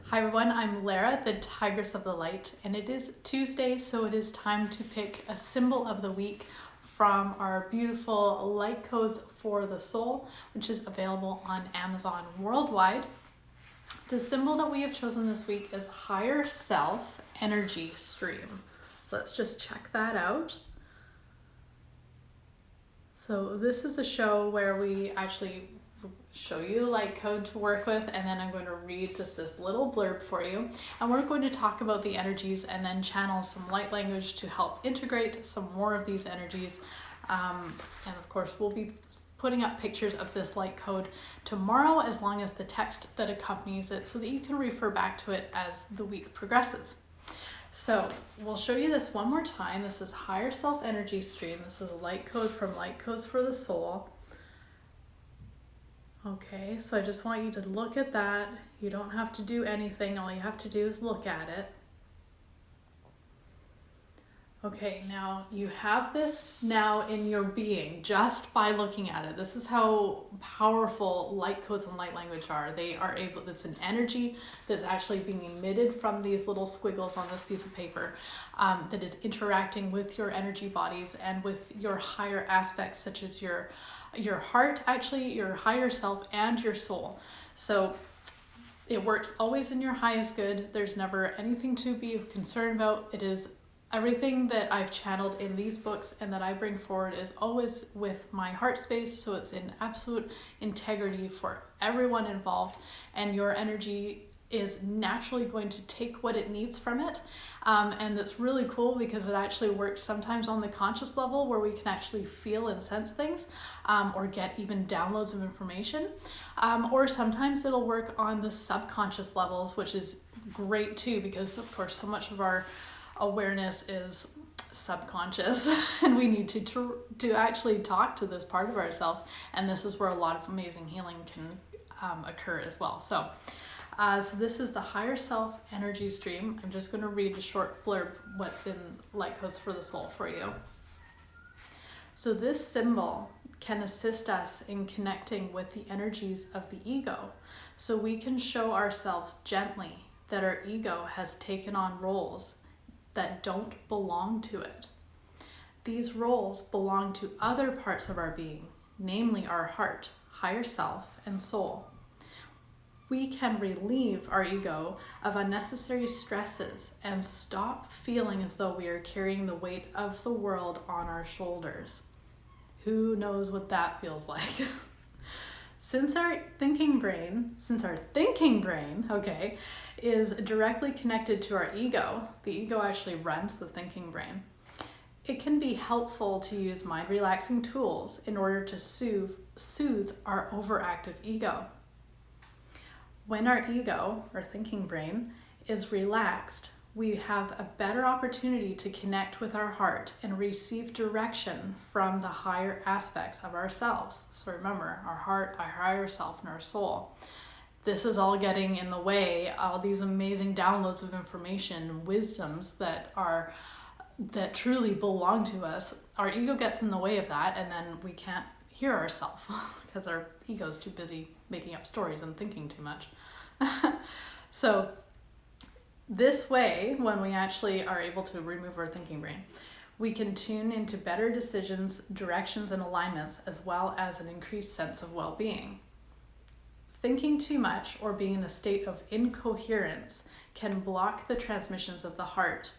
Hi everyone, I'm Lara, the Tigress of the Light, and it is Tuesday, so it is time to pick a symbol of the week from our beautiful light codes for the soul, which is available on Amazon worldwide. The symbol that we have chosen this week is Higher Self Energy Stream. Let's just check that out. So this is a show where we actually show you the light code to work with, and then I'm going to read just this little blurb for you, and we're going to talk about the energies and then channel some light language to help integrate some more of these energies. And of course we'll be putting up pictures of this light code tomorrow, as long as the text that accompanies it, so that you can refer back to it as the week progresses. So we'll show you this one more time. This is Higher Self Energy Stream. This is a light code from Light Codes for the Soul. Okay, so I just want you to look at that. You don't have to do anything. All you have to do is look at it. Okay, now you have this now in your being just by looking at it. This is how powerful light codes and light language are. They are able, it's an energy that's actually being emitted from these little squiggles on this piece of paper that is interacting with your energy bodies and with your higher aspects, such as your heart, actually your higher self and your soul. So it works always in your highest good. There's never anything to be concerned about. It is everything that I've channeled in these books and that I bring forward is always with my heart space, so it's in absolute integrity for everyone involved, and your energy is naturally going to take what it needs from it. And that's really cool because it actually works sometimes on the conscious level, where we can actually feel and sense things, or get even downloads of information. Or sometimes it'll work on the subconscious levels, which is great too, because of course so much of our awareness is subconscious and we need to actually talk to this part of ourselves, and this is where a lot of amazing healing can occur as well. So this is the Higher Self Energy Stream. I'm just going to read a short blurb what's in Light Codes for the Soul for you. So this symbol can assist us in connecting with the energies of the ego, so we can show ourselves gently that our ego has taken on roles that don't belong to it. These roles belong to other parts of our being, namely our heart, higher self, and soul. We can relieve our ego of unnecessary stresses and stop feeling as though we are carrying the weight of the world on our shoulders. Who knows what that feels like? Since our thinking brain, okay, is directly connected to our ego, the ego actually runs the thinking brain, it can be helpful to use mind relaxing tools in order to soothe our overactive ego. When our ego, or thinking brain, is relaxed, we have a better opportunity to connect with our heart and receive direction from the higher aspects of ourselves. So remember, our heart, our higher self, and our soul. This is all getting in the way, all these amazing downloads of information, wisdoms that truly belong to us. Our ego gets in the way of that, and then we can't hear ourselves because our ego's too busy making up stories and thinking too much. So this way, when we actually are able to remove our thinking brain, we can tune into better decisions, directions, and alignments, as well as an increased sense of well-being. Thinking too much or being in a state of incoherence can block the transmissions of the heart.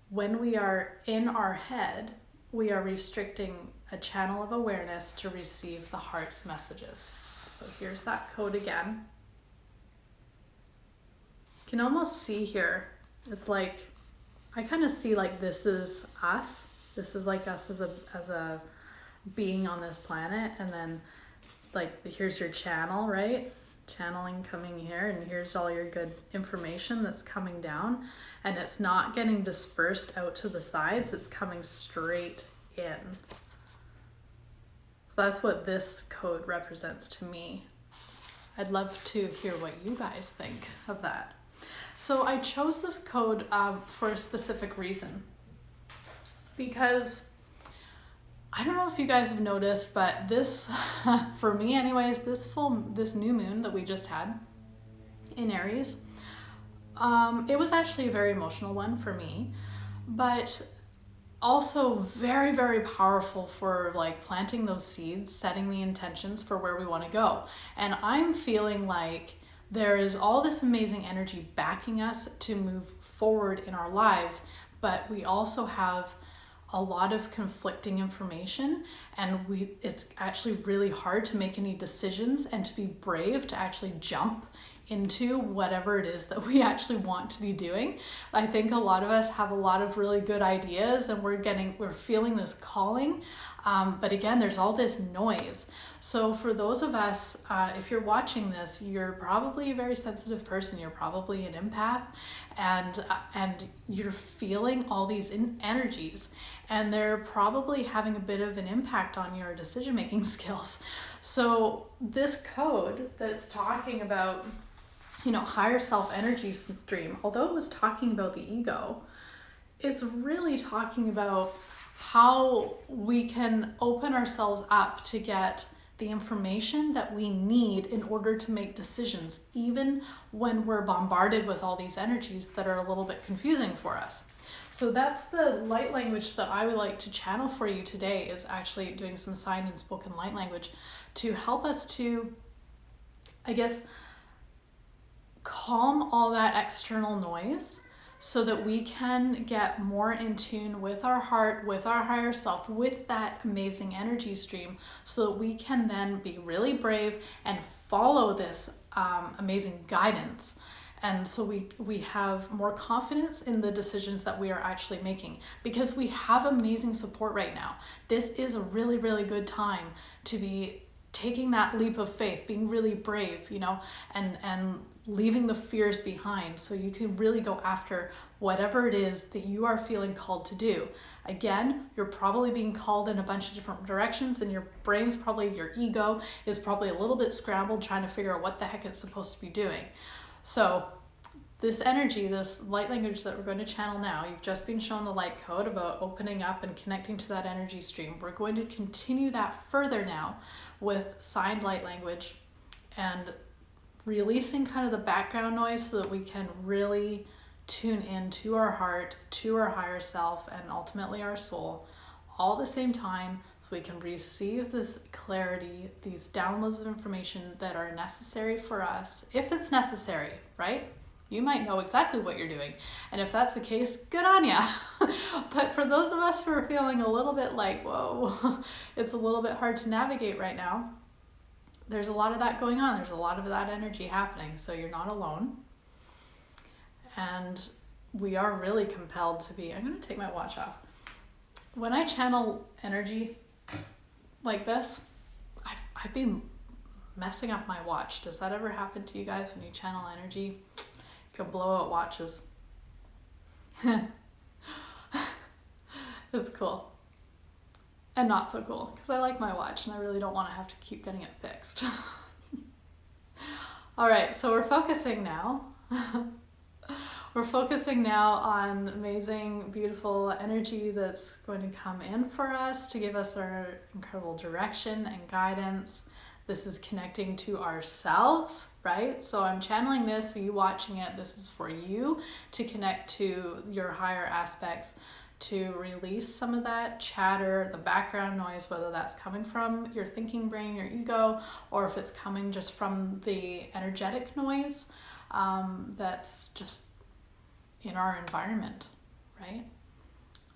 When we are in our head, we are restricting a channel of awareness to receive the heart's messages. So here's that code again. You can almost see here, it's like, I kind of see like this is us. This is like us as a being on this planet, and then like here's your channel, right? Channeling coming here, and here's all your good information that's coming down, and it's not getting dispersed out to the sides, it's coming straight in. So that's what this code represents to me. I'd love to hear what you guys think of that. So I chose this code for a specific reason, because I don't know if you guys have noticed, but this, for me anyways, this new moon that we just had, in Aries. It was actually a very emotional one for me, but also very, very powerful for like planting those seeds, setting the intentions for where we want to go. And I'm feeling like there is all this amazing energy backing us to move forward in our lives, but we also have a lot of conflicting information, and it's actually really hard to make any decisions and to be brave to actually jump into whatever it is that we actually want to be doing. I think a lot of us have a lot of really good ideas, and we're feeling this calling, but again, there's all this noise. So for those of us, if you're watching this, you're probably a very sensitive person. You're probably an empath, and you're feeling all these energies, and they're probably having a bit of an impact on your decision-making skills. So this code that's talking about, higher self energy stream, although it was talking about the ego, it's really talking about how we can open ourselves up to get the information that we need in order to make decisions, even when we're bombarded with all these energies that are a little bit confusing for us. So that's the light language that I would like to channel for you today, is actually doing some signed and spoken light language to help us to, I guess, calm all that external noise so that we can get more in tune with our heart, with our higher self, with that amazing energy stream, so that we can then be really brave and follow this amazing guidance. And so we have more confidence in the decisions that we are actually making, because we have amazing support right now. This is a really, really good time to be taking that leap of faith, being really brave, and leaving the fears behind, so you can really go after whatever it is that you are feeling called to do. Again, you're probably being called in a bunch of different directions, and your brain's probably, your ego is probably a little bit scrambled trying to figure out what the heck it's supposed to be doing. So this energy, this light language that we're going to channel now, you've just been shown the light code about opening up and connecting to that energy stream. We're going to continue that further now with signed light language and releasing kind of the background noise, so that we can really tune in to our heart, to our higher self, and ultimately our soul, all at the same time, so we can receive this clarity, these downloads of information that are necessary for us, if it's necessary, right? You might know exactly what you're doing, and if that's the case, good on ya. But for those of us who are feeling a little bit like, whoa, it's a little bit hard to navigate right now, there's a lot of that going on. There's a lot of that energy happening, so you're not alone. And we are really compelled to be, I'm going to take my watch off. When I channel energy like this, I've been messing up my watch. Does that ever happen to you guys when you channel energy? You can blow out watches. It's cool. And not so cool, because I like my watch and I really don't want to have to keep getting it fixed. All right, so we're focusing now. We're focusing now on amazing, beautiful energy that's going to come in for us to give us our incredible direction and guidance. This is connecting to ourselves, right? So I'm channeling this, so you watching it, this is for you to connect to your higher aspects, to release some of that chatter, the background noise, whether that's coming from your thinking brain, your ego, or if it's coming just from the energetic noise that's just in our environment, right?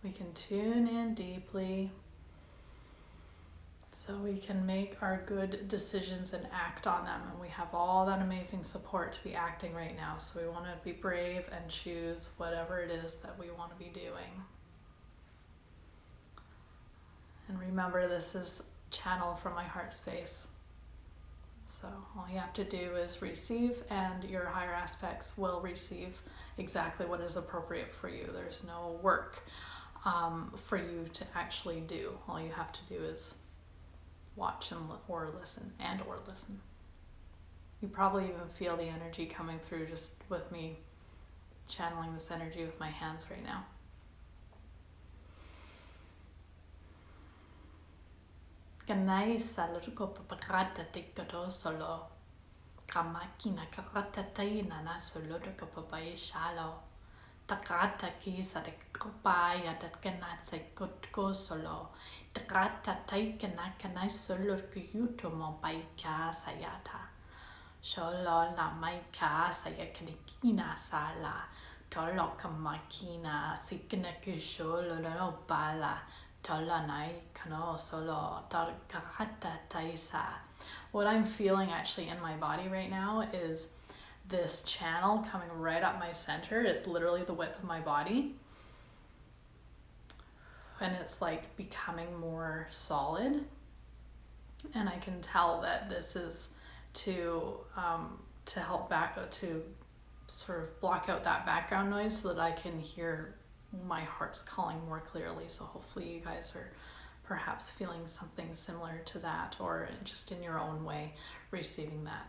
We can tune in deeply so we can make our good decisions and act on them. And we have all that amazing support to be acting right now. So we want to be brave and choose whatever it is that we want to be doing. And remember, this is channeled from my heart space. So all you have to do is receive, and your higher aspects will receive exactly what is appropriate for you. There's no work for you to actually do. All you have to do is watch or listen. You probably even feel the energy coming through just with me channeling this energy with my hands right now. Ganai salurko paparata tikkato solo. Kamakina kakataina na solodo kapapai shalo. Takata kisa de kopaya that cannot say good go solo. Takata taken a canai solo kuyuto mo by casayata. Sholo la mai casa yakinikina sala. Toloka makina sikina kusholo no bala. Tola nai kano solo. Takata taisa. What I'm feeling actually in my body right now is this channel coming right up my center. It's literally the width of my body. And it's like becoming more solid. And I can tell that this is to help to sort of block out that background noise so that I can hear my heart's calling more clearly. So hopefully you guys are perhaps feeling something similar to that, or just in your own way receiving that.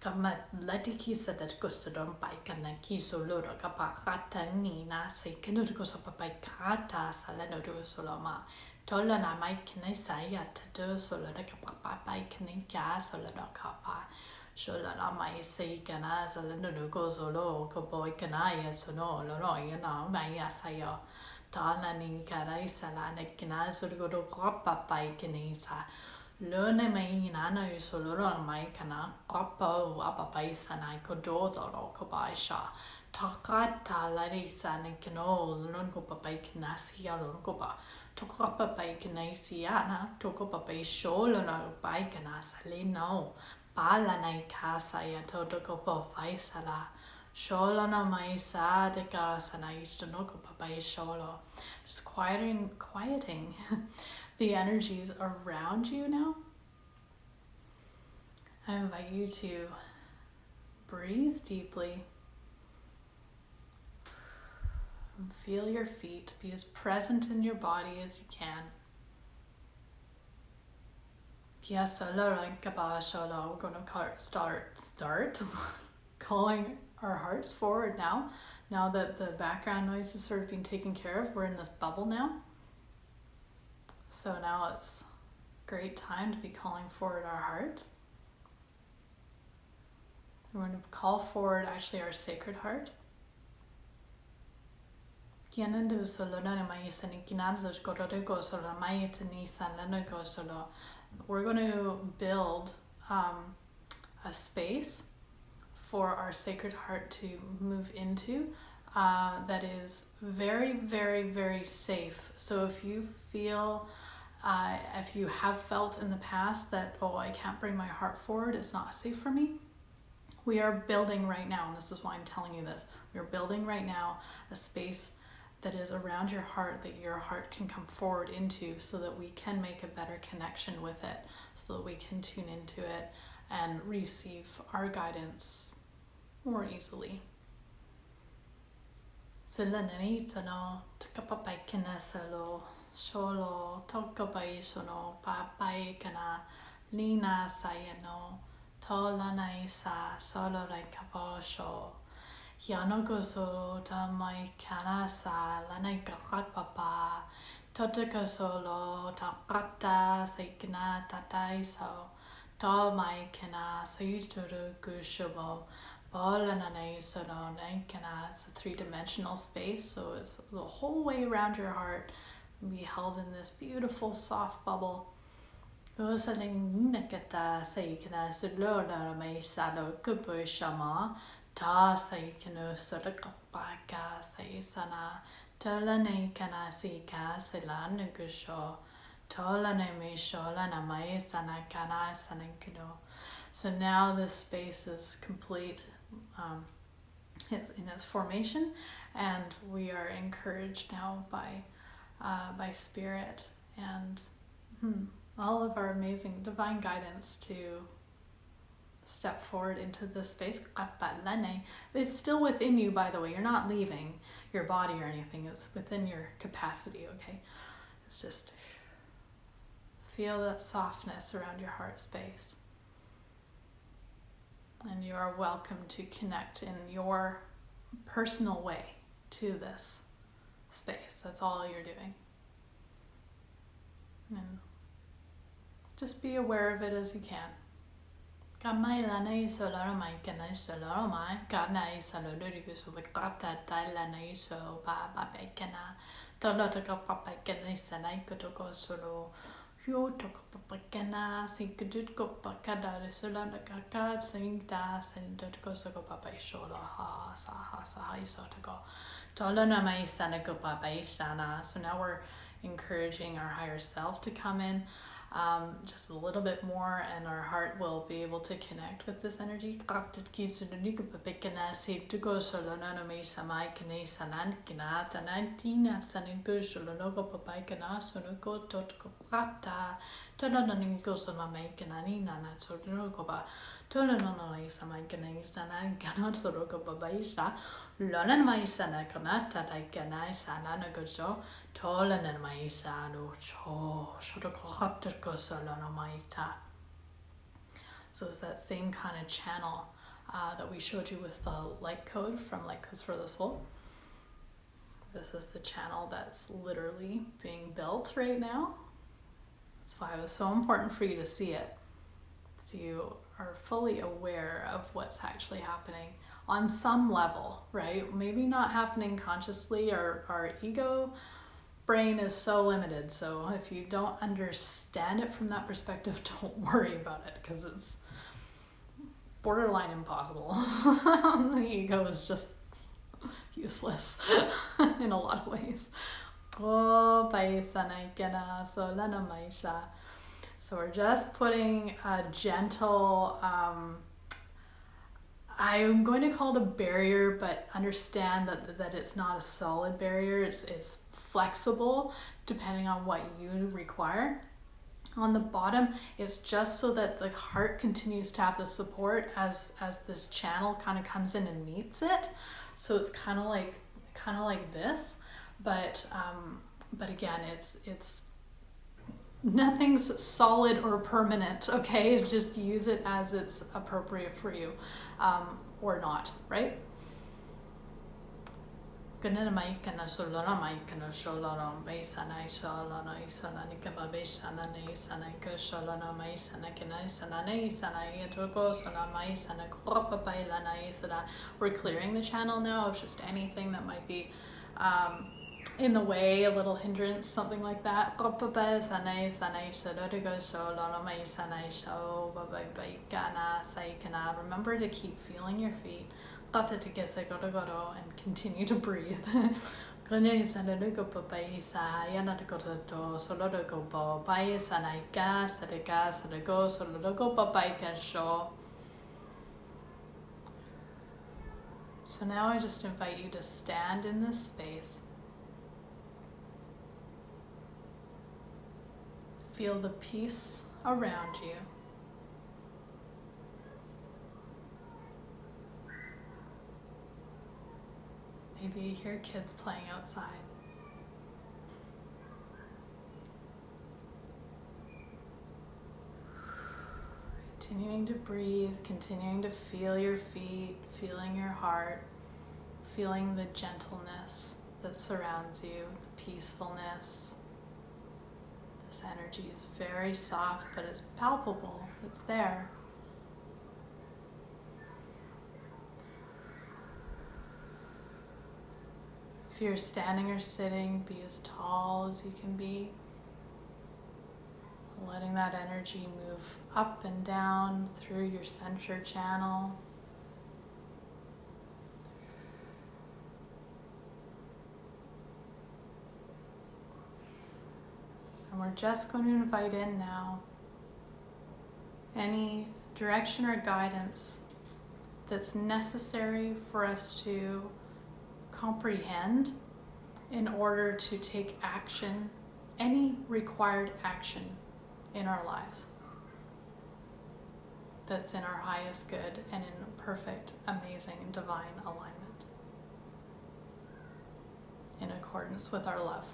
Kama ladiki sadat kusudon paikana kisoloro kapakata nina se kenuko sopapakata salano do soloma. Tola na mai kinesaya to solo the kapapai kinika solo kapa. Shola na mai se kana salano go solo kaboy kanaya sono loro yana maya sayo. Tala ni karai salana kina solo do kapapai kinesa. Lune mai nana usoloro mai kana kapo apapai sanai kododo kobaisha. Takata larisa ni kino lun ko papai kinasia lun kopa. Tokapa pai kinasiana toko papai sholo no pai kinasali no. Pala nai casa ya toto kopo faisala. Sholo no mai sa de casa na istonoko papai sholo. Just quieting the energies around you now. I invite you to breathe deeply. And feel your feet. Be as present in your body as you can. We're going to start calling our hearts forward now. Now that the background noise has sort of been taken care of, we're in this bubble now. So now it's a great time to be calling forward our hearts. We're going to call forward actually our sacred heart. We're going to build a space for our sacred heart to move into that is very, very, very safe. So if you feel, if you have felt in the past that, oh, I can't bring my heart forward, it's not safe for me, we are building right now, and this is why I'm telling you this, we're building right now a space that is around your heart that your heart can come forward into so that we can make a better connection with it, so that we can tune into it and receive our guidance more easily. Silananitano, takapapai kinasalo, sholo, tokapai sono, papai kana, lina sayano, tolanai sa, solo rekaposho. Yanogoso tamai kanasa lanai kakapapa totakasolo takata saikina tataiso to mai kana sayuturu kushobo bolananai sono naikana. It's a three-dimensional space, so it's the whole way around your heart and be held in this beautiful soft bubble. Gosaling nakata saikina sulona mai salo kupu shama. Ta say kano sotaka say sana tolane kana sika silan gusho tolane me sholana mai sana kana sanakino. So now this space is complete in its formation, and we are encouraged now by spirit and all of our amazing divine guidance to step forward into this space. It's still within you, by the way. You're not leaving your body or anything. It's within your capacity, okay? It's just feel that softness around your heart space. And you are welcome to connect in your personal way to this space. That's all you're doing. And just be aware of it as you can. Kamai lana iso laro mai kana iso laro mai kana isa lo do so with kata tai lana iso ba ba ba kana tolo to ka papa kana isa nai koto ko solo yo to ka papa kana si kudut ko pakada de solo na kaka sing da sing do ko so ko papa iso lo ha sa iso to go tolo na mai isa na ko papa isa na. So now we're encouraging our higher self to come in just a little bit more, and our heart will be able to connect with this energy. So it's that same kind of channel that we showed you with the light code from Light Codes for the Soul. This is the channel that's literally being built right now. That's why it was so important for you to see it, so you are fully aware of what's actually happening on some level, right? Maybe not happening consciously. Our ego brain is so limited, so if you don't understand it from that perspective, don't worry about it, because it's borderline impossible. The ego is just useless in a lot of ways. So we're just putting a gentle, I'm going to call it a barrier, but understand that it's not a solid barrier. It's flexible depending on what you require. On the bottom, it's just so that the heart continues to have the support as this channel kind of comes in and meets it. So it's kind of like this, but again, it's nothing's solid or permanent, okay? Just use it as it's appropriate for you, or not, right? So we're clearing the channel now of just anything that might be in the way, a little hindrance, something like that. Remember to keep feeling your feet and continue to breathe. So now I just invite you to stand in this space. Feel the peace around you. Maybe you hear kids playing outside. Continuing to breathe, continuing to feel your feet, feeling your heart, feeling the gentleness that surrounds you, the peacefulness. This energy is very soft, but it's palpable, it's there. If you're standing or sitting, be as tall as you can be. Letting that energy move up and down through your center channel. And we're just going to invite in now any direction or guidance that's necessary for us to comprehend in order to take action, any required action in our lives that's in our highest good and in perfect, amazing, divine alignment, in accordance with our love.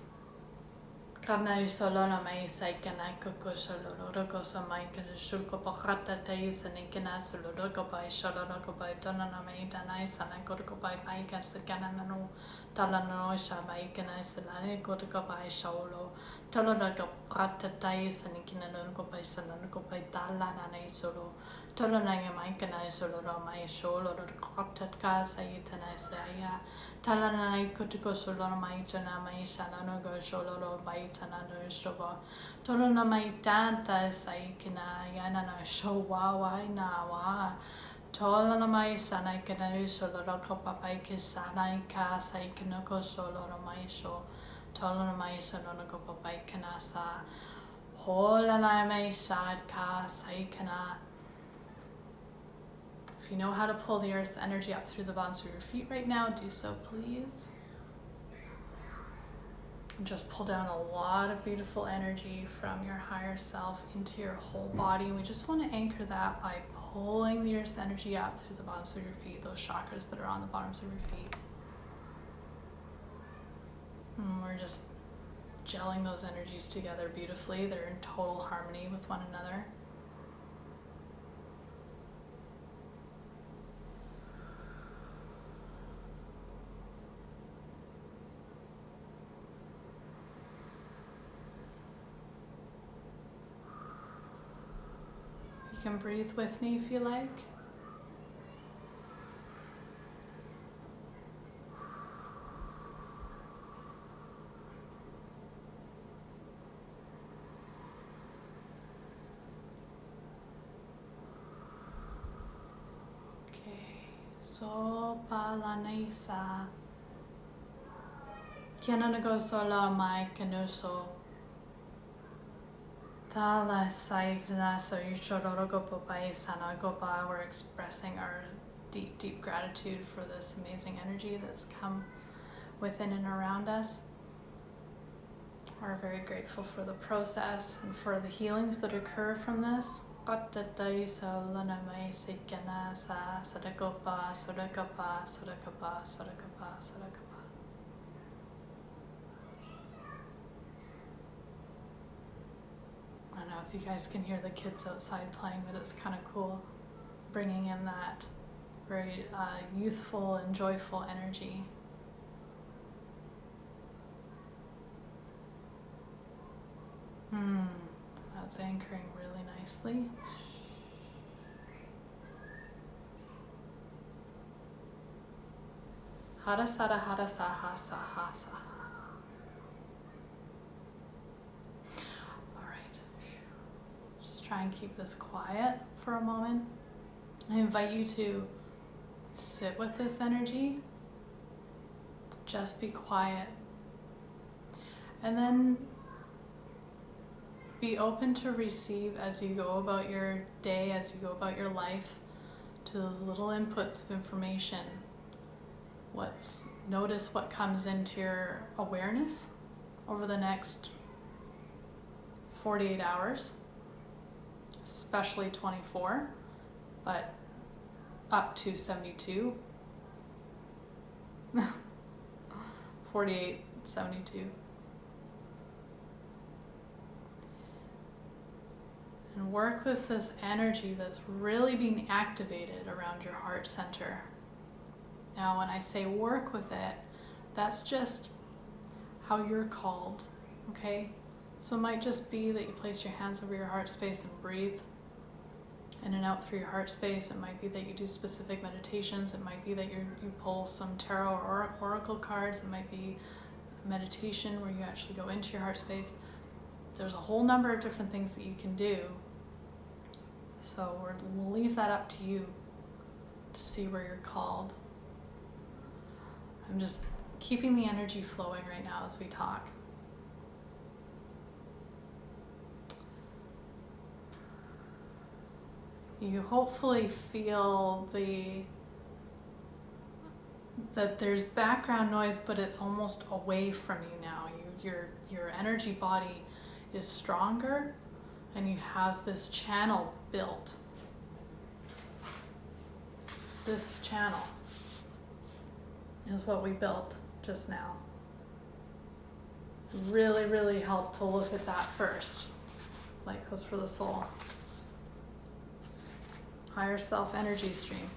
Karna solona mai sai kana koko soloro roko sa mai kana shulko pakata tai sani kana soloro ko pai soloro ko pai tona na mai tanai sana ko pai pai kan sa kana no tala no sa mai kana salane ko pai solo tolo na ko pakata tai sani kana no ko pai sana ko pai tala na nei solo Tolonaya Maikana Soloro Mai Solo Kotatka Sayitana Saya Talanai Kutuko Soloro Maitana Mai Salano Go Soloro Baitana no Shoba Tolona Maitanta Saikina Yanana Showa Nawa Tolana Mai Sanai Kanari Soloro Kopapai Kisanai Ka Saikinoko Soloro Mai Sho Tolona Mai Sanono Kopapai Kanasa Holana Mai Sad Ka Saikana. If you know how to pull the earth's energy up through the bottoms of your feet right now, do so please. And just pull down a lot of beautiful energy from your higher self into your whole body. And we just want to anchor that by pulling the earth's energy up through the bottoms of your feet, those chakras that are on the bottoms of your feet. And we're just gelling those energies together beautifully. They're in total harmony with one another. You can breathe with me if you like. Okay, so palanesa. Kiananago sola mai kanuso. Tala saigna so yuchodorogopopai sanagopa. We're expressing our deep, deep gratitude for this amazing energy that's come within and around us. We're very grateful for the process and for the healings that occur from this. Qatatai solanamai sikana sa sadagopa sodakapa sodakapa sodakapa sodakapa. I don't know if you guys can hear the kids outside playing, but it's kind of cool, bringing in that very youthful and joyful energy. That's anchoring really nicely. Harasara harasaha saha saha. Try and keep this quiet for a moment. I invite you to sit with this energy. Just be quiet. And then be open to receive as you go about your day, as you go about your life, to those little inputs of information. Notice what comes into your awareness over the next 48 hours. Especially 24, but up to 72, 48, 72. And work with this energy that's really being activated around your heart center. Now, when I say work with it, that's just how you're called, okay? So it might just be that you place your hands over your heart space and breathe in and out through your heart space. It might be that you do specific meditations. It might be that you pull some tarot or oracle cards. It might be meditation where you actually go into your heart space. There's a whole number of different things that you can do. So we'll leave that up to you to see where you're called. I'm just keeping the energy flowing right now as we talk. You hopefully feel that there's background noise, but it's almost away from you now. Your energy body is stronger, and you have this channel built. This channel is what we built just now. Really, really helped to look at that first. Light goes for the soul. Higher self energy stream.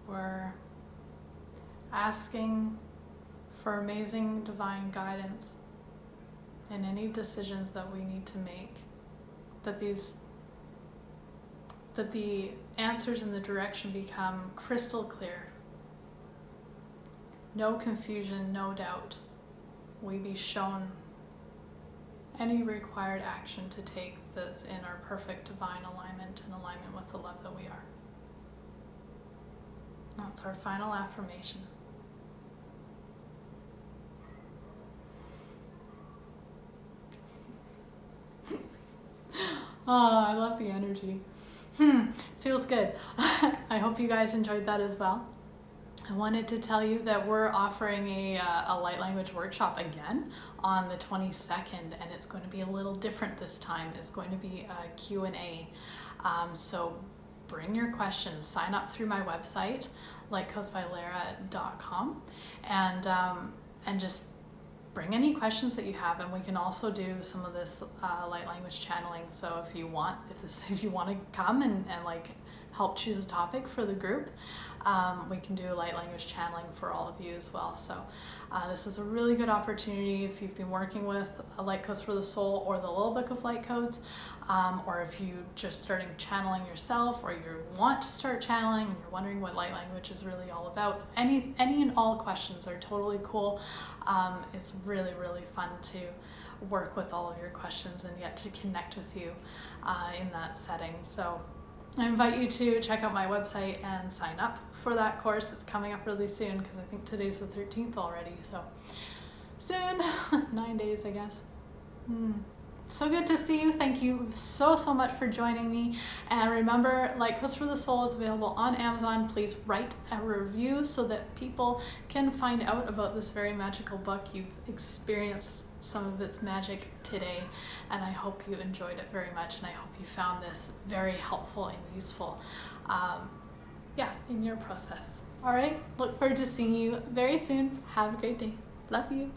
We're asking for amazing divine guidance in any decisions that we need to make, that the answers and the direction become crystal clear. No confusion, no doubt. We be shown any required action to take that's in our perfect divine alignment and alignment with the love that we are. That's our final affirmation. Oh, I love the energy. Feels good. I hope you guys enjoyed that as well. I wanted to tell you that we're offering a light language workshop again on the 22nd, and it's going to be a little different this time. It's going to be a Q&A. So bring your questions. Sign up through my website, lightcoachbylara.com, and just bring any questions that you have, and we can also do some of this light language channeling. So if you want to come and like help choose a topic for the group, we can do light language channeling for all of you as well. So this is a really good opportunity if you've been working with a Light Codes for the Soul or the Little Book of Light Codes, or if you just starting channeling yourself, or you want to start channeling and you're wondering what light language is really all about. Any and all questions are totally cool. It's really, really fun to work with all of your questions and yet to connect with you in that setting. So I invite you to check out my website and sign up for that course. It's coming up really soon because I think today's the 13th already. So soon, 9 days, I guess. So good to see you. Thank you so much for joining me. And remember, Light Codes for the Soul is available on Amazon. Please write a review so that people can find out about this very magical book. You've experienced some of its magic today, and I hope you enjoyed it very much, and I hope you found this very helpful and useful in your process. All right, look forward to seeing you very soon. Have a great day. Love you.